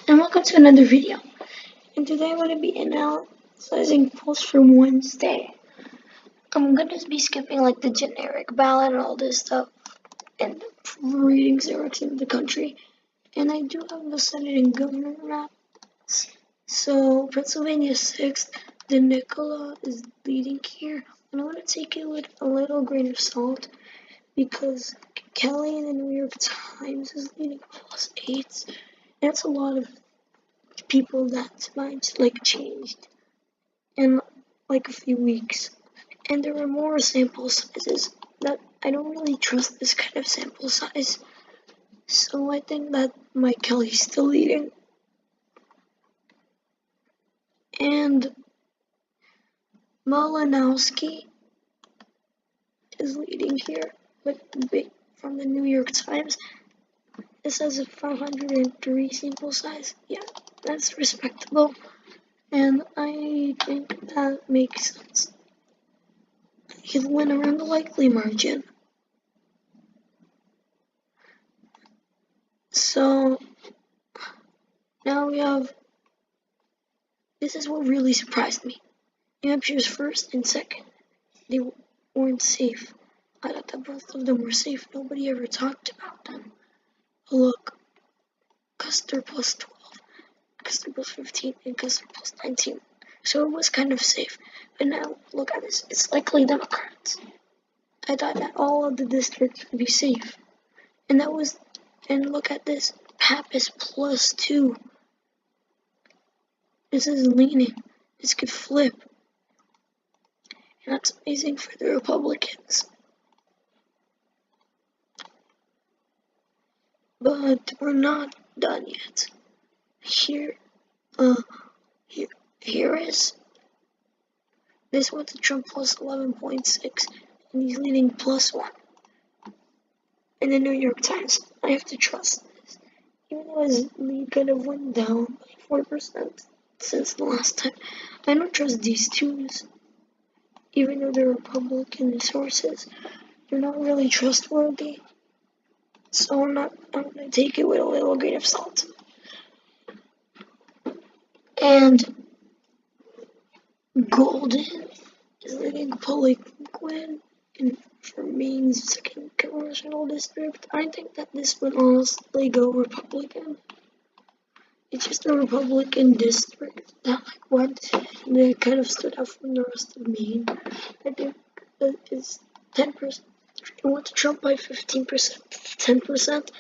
and welcome to another video. And today I'm going to be analyzing polls from Wednesday. I'm going to be skipping like the generic ballot and all this stuff and reading lyrics in the country. And I do have the Senate and governor maps. So Pennsylvania 6th, the Nicola is leading here. And I want to take it with a little grain of salt because Kelly in the New York Times is leading +8. That's a lot of people that minds like changed in like a few weeks, and there were more sample sizes that I don't really trust this kind of sample size. So I think that Mike Kelly's still leading, and Malinowski is leading here with big from the New York Times. This has a 503 sample size. Yeah, that's respectable. And I think that makes sense. He'll win around the likely margin. So now we have, this is what really surprised me. New Hampshire's first and second, they weren't safe. I thought that both of them were safe. Nobody ever talked about them. Look, Custer +12, Custer +15, and Custer +19. So it was kind of safe. But now, look at this. It's likely Democrats. I thought that all of the districts would be safe. And look at this. Pappas +2. This is leaning. This could flip. And that's amazing for the Republicans. But we're not done yet. Here is this went to Trump +11.6, and he's leading +1. In the New York Times, I have to trust this, even though his lead kind of went down by 4% since the last time. I don't trust these twos, even though they're Republican sources. They're not really trustworthy, so I'm gonna take it with a little grain of salt. And Golden is leading Poliquin for Maine's second congressional district. I think that this would honestly go Republican. It's just a Republican district that that kind of stood out from the rest of Maine. I think that is 10%. It went to Trump by 15%, 10%.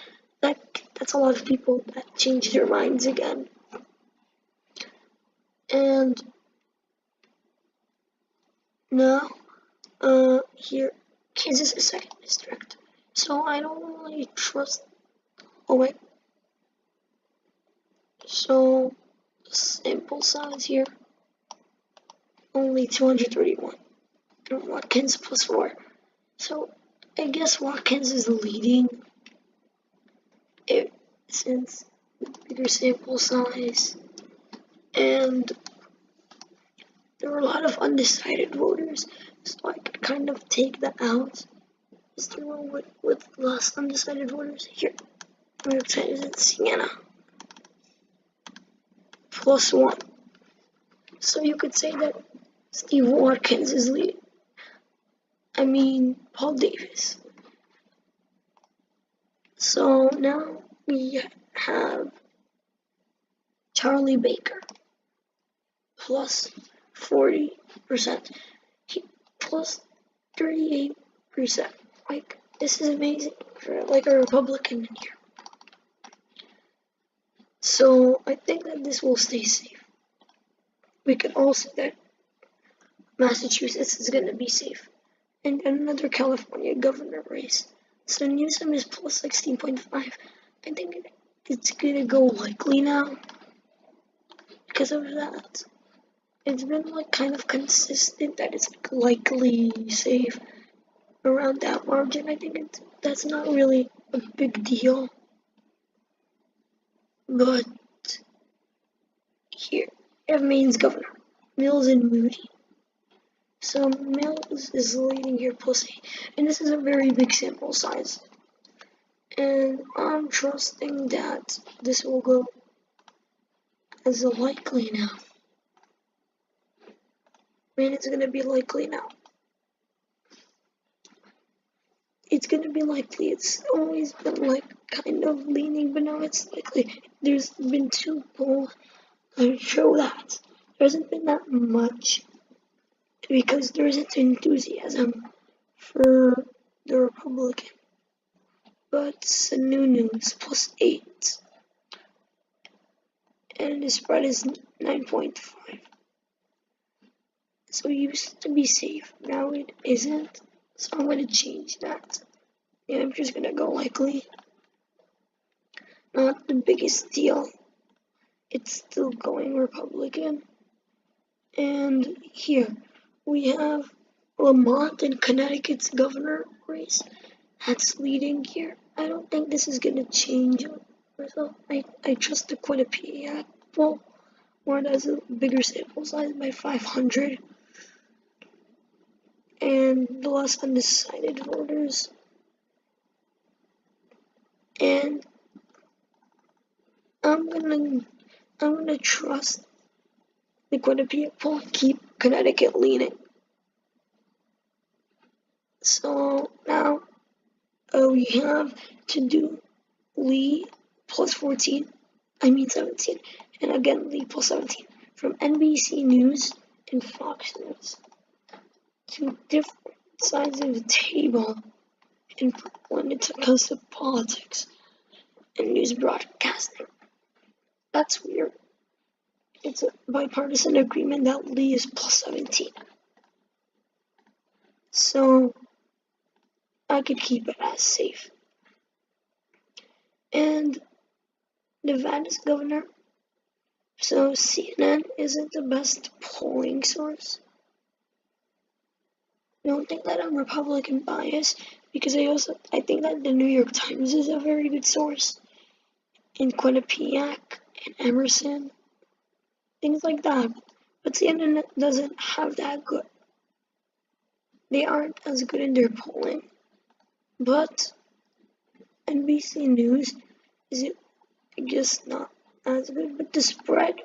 That's a lot of people that changed their minds again. And now, here, Kansas is second district. So I don't really trust. Oh wait. So sample size here, only 231. And Watkins +4. So I guess Watkins is leading. Since bigger sample size, and there were a lot of undecided voters, so I could kind of take that out. Is there one with less undecided voters? Here, New York Times in Siena, +1. So you could say that Steve Watkins is leading. I mean, Paul Davis. So now we have Charlie Baker, +40%, +38%. Like, this is amazing for like a Republican in here. So I think that this will stay safe. We can also say that Massachusetts is going to be safe. And another California governor race. So Newsom is +16.5. I think it's going to go likely now because of that. It's been like kind of consistent that it's likely safe around that margin. I think that's not really a big deal. But here, we have Maine's governor, Mills and Moody. So Mills is leading here +8, and this is a very big sample size. And I'm trusting that this will go as a likely now. Man, it's gonna be likely now. It's gonna be likely. It's always been like kind of leaning, but now it's likely. There's been 2 polls that show that. There hasn't been that much because there isn't enthusiasm for the Republican. But Sununu's +8, and the spread is 9.5. So it used to be safe, now it isn't. So I'm gonna change that. And I'm just gonna go likely. Not the biggest deal. It's still going Republican. And here we have Lamont in Connecticut's governor race. That's leading here. I don't think this is gonna change result. I trust the Quinnipiac poll where it has a bigger sample size by 500. And the less undecided voters. And I'm gonna trust the Quinnipiac poll, keep Connecticut leaning. So now we have to do Lee +14, 17, and again Lee +17 from NBC News and Fox News. 2 different sides of the table when it comes to politics and news broadcasting. That's weird. It's a bipartisan agreement that Lee is +17. So I could keep it as safe. And Nevada's governor. So CNN isn't the best polling source. Don't think that I'm Republican biased because I think that the New York Times is a very good source. And Quinnipiac and Emerson, things like that. But CNN doesn't have that good. They aren't as good in their polling. But NBC News is just not as good. But the spread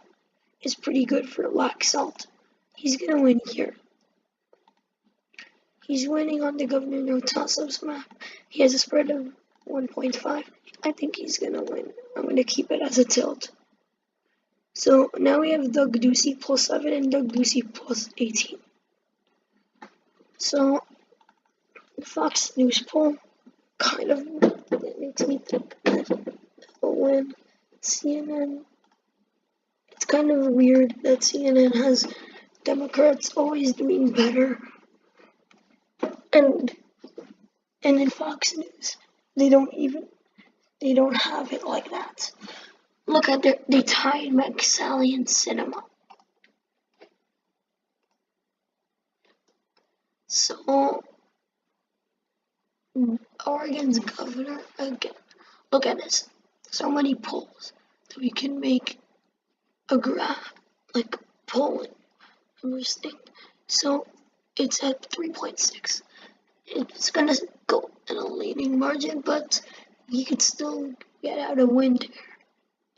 is pretty good for Laxalt. He's gonna win here. He's winning on the Governor No Toss-Ups map. He has a spread of 1.5. I think he's gonna win. I'm gonna keep it as a tilt. So now we have Doug Ducey +7 and Doug Ducey +18. So the Fox News poll kind of makes me think that he'll win. CNN, it's kind of weird that CNN has Democrats always doing better. And in Fox News, they don't have it like that. Look at they tied McSally and Cinema. So Oregon's governor again. Look at this. So many polls that we can make a graph like polling. Interesting. So it's at 3.6. It's gonna go in a leading margin, but he could still get out a win there.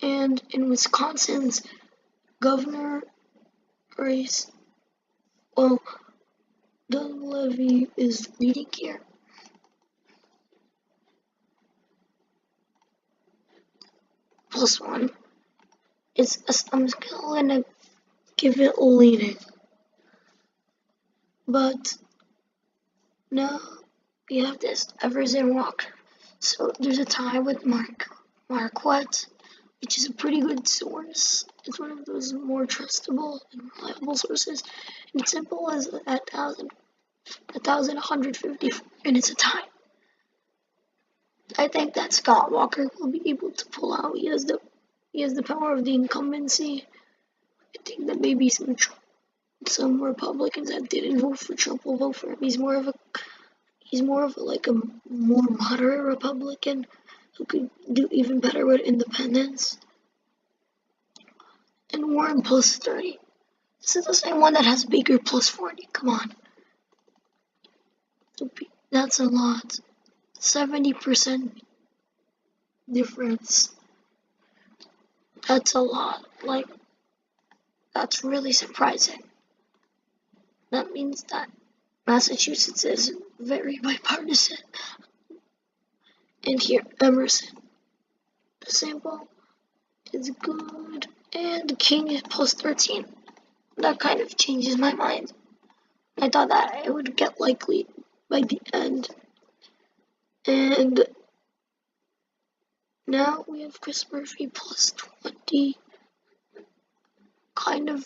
And in Wisconsin's governor race, well, Doug Levy is leading here. +1. I'm gonna give it leaning. But now we have this Evers and Walker. So there's a tie with Marquette, which is a pretty good source. It's one of those more trustable and reliable sources. And it's simple as 1,150, and it's a tie. I think that Scott Walker will be able to pull out. He has the power of the incumbency. I think that maybe some Republicans that didn't vote for Trump will vote for him. He's more of a more moderate Republican who could do even better with independence. And Warren +30. This is the same one that has Baker +40. Come on. That's a lot. 70% difference. That's a lot. Like, That's really surprising. That means that Massachusetts is very bipartisan. And here, Emerson. The sample is good. And the king is plus 13. That kind of changes my mind. I thought that it would get likely by the end. And now we have Chris Murphy plus 20. Kind of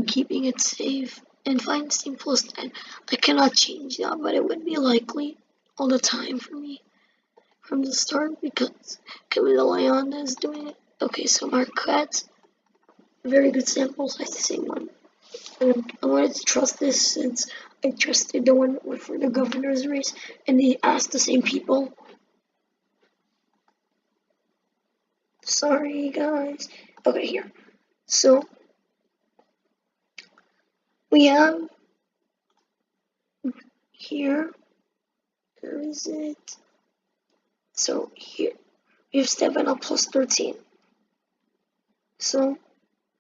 keeping it safe. And Feinstein plus 10. I cannot change that, but it would be likely all the time for me from the start because Camilo Leon is doing it. Okay, so Marquette, very good sample size, the same one. And I wanted to trust this since I trusted the one for the governor's race, and they asked the same people. Sorry, guys. Okay, here. So, we have here, where is it? So, here, we have Stefano plus 13. So,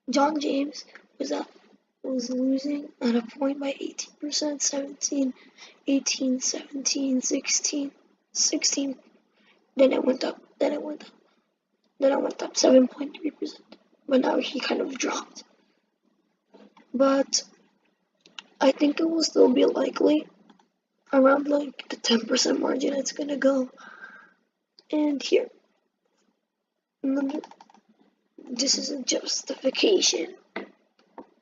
John James was losing at a point by 18%, 17, 18, 17, 16, 16. Then it went up, then it went up. Then it went up 7.3%. But now he kind of dropped. But I think it will still be likely around like the 10% margin it's gonna go. And here, this is a justification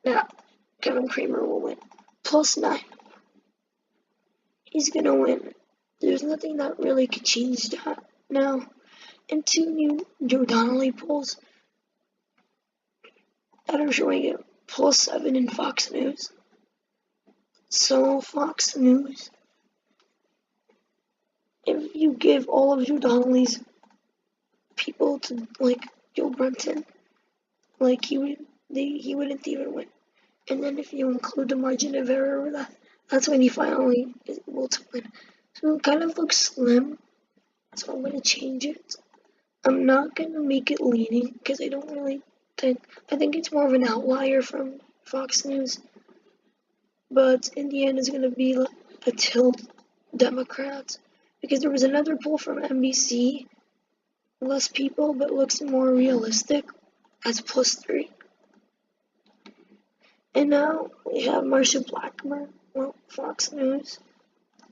that Kevin Kramer will win. Plus 9. He's gonna win. There's nothing that really could change that now. And 2 new Joe Donnelly polls that are showing it plus 7 in Fox News. So Fox News, if you give all of Joe Donnelly's people to like Joe Brunton, like he wouldn't even win. And then if you include the margin of error, that's when he finally is able to win. So it kind of looks slim. So I'm gonna change it. I'm not gonna make it leaning because I don't really think. I think it's more of an outlier from Fox News. But in the end, it's gonna be a tilt Democrats because there was another poll from NBC, less people but looks more realistic as plus 3. And now we have Marsha Blackburn, well, Fox News.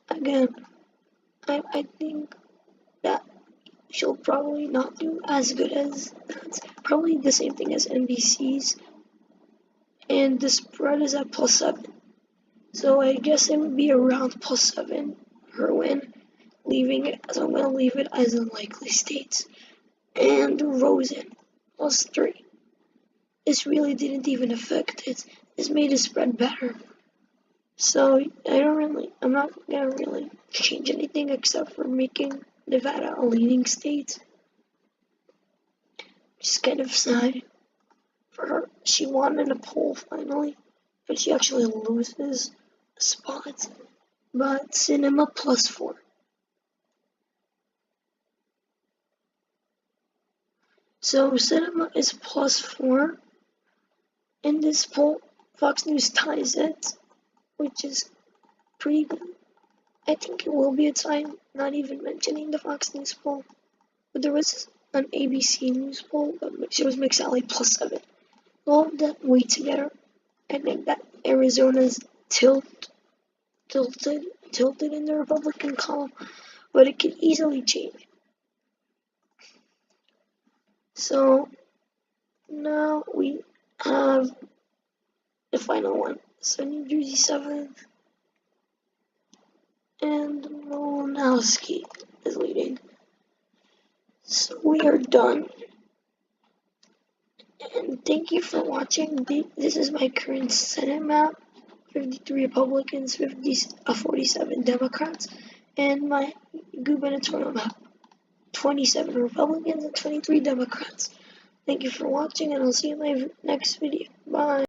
Again, I think that she'll probably not do as good as that's probably the same thing as NBC's. And the spread is at plus 7. So I guess it would be around plus 7, her win, leaving it, so I'm going to leave it as unlikely states. And Rosen, plus 3. This really didn't even affect it. This made the spread better. So I'm not going to really change anything except for making Nevada a leading state. Which is kind of sad for her. She won in a poll finally, but she actually loses a spot. But Cinema plus 4. So Cinema is plus 4. In this poll, Fox News ties it, which is pretty good. I think it will be a tie, not even mentioning the Fox News poll. But there was an ABC News poll that shows McSally plus 7. All of that weighed together. I think that Arizona's tilted in the Republican column, but it could easily change. So now we have the final one. So New Jersey 7th, and Malinowski is leading. So we are done. And thank you for watching. This is my current Senate map. 53 Republicans, 47 Democrats, and my gubernatorial map. 27 Republicans and 23 Democrats. Thank you for watching, and I'll see you in my next video. Bye.